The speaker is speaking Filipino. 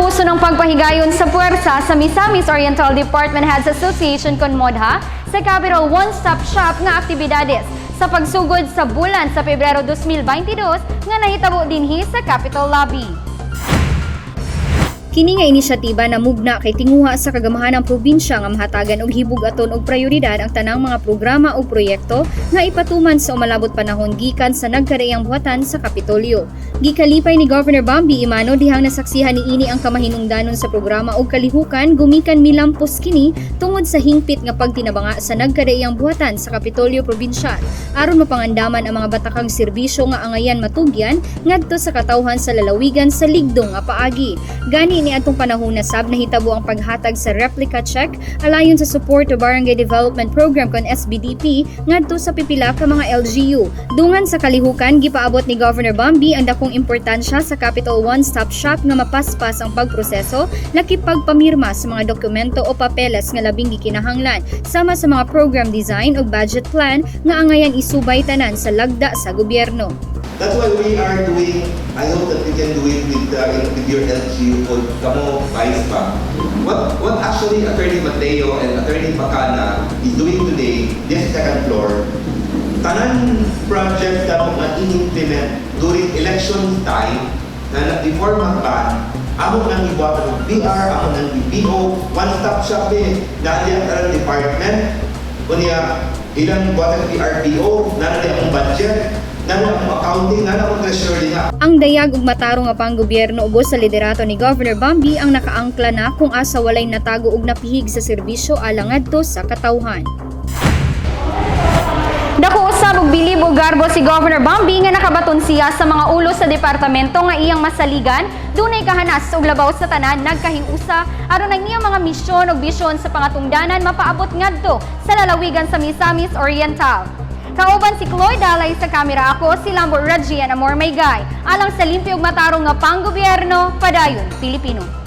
Kauso ng pagpahigayon sa puwersa sa Misamis Oriental Department Heads Association kon MODHA sa Capital One-Stop Shop nga aktibidades sa pagsugod sa bulan sa Pebrero 2022 nga nahitabo dinhi sa Capitol Lobby. Kini nga inisyatiba na mugna kay tinguha sa kagamahan ng probinsya nga mahatagan og hibog aton og prioridad ang tanang mga programa o proyekto nga ipatuman sa umalabot panahon gikan sa nagkaraang buhatan sa Kapitolyo. Gikalipay ni Governor Bambi Imano dihang nasaksihan niini ang kamahinungdanon sa programa og kalihukan gumikan milampos kini tungod sa hingpit nga pagtinabanga sa nagkaraang buhatan sa Kapitolyo probinsyal aron mapangandaman ang mga batakang serbisyo nga angayan matugyan ngadto sa katawhan sa lalawigan sa ligdong nga paagi. Gani ni atong panahon na sab nahitabo ang paghatag sa replica check alayon sa support to Barangay Development Program kon SBDP ngadto sa pipila ka mga LGU. Dungan sa kalihukan gipaabot ni Governor Bambi ang dakong importansya sa Capital One-Stop Shop nga mapaspas ang pagproseso laki pagpamirma sa mga dokumento o papeles nga labing gikinahanglan sama sa mga program design o budget plan nga angayan isubay tanan sa lagda sa gobyerno. That's why we are doing, I hope that we can do it with your LGU called Kamo Vice Bank. What actually Attorney Mateo and Attorney Bacana is doing today, this second floor, tanan projects na mga in-implement during election time na before mag-ban, amo nang ibuhat ng BR, amo nang BPO, one-stop shop dahil ang department, kunya ilang buhat ng PRPO, nanali ang budget, ang dayag ug matarong nga panggobyerno ubos sa liderato ni Governor Bambi ang nakaangkla na kung asa walay natago og napihig sa serbisyo alang ngadto sa katawhan. Dako usab og bilib og garbo si Governor Bambi nga nakabaton siya sa mga ulo sa departamento nga iyang masaligan dunay kahanas og labaw sa tanan nagkahiusa aron ang iyang mga misyon ug bisyon sa pangatungdanan mapaabot ngadto sa lalawigan sa Misamis Oriental. Kauban si Chloe Dalay sa kamera, ako si Lambo Reggie and Amor Maygay alang sa limpyo ug matarong nga panggobyerno padayon Pilipino.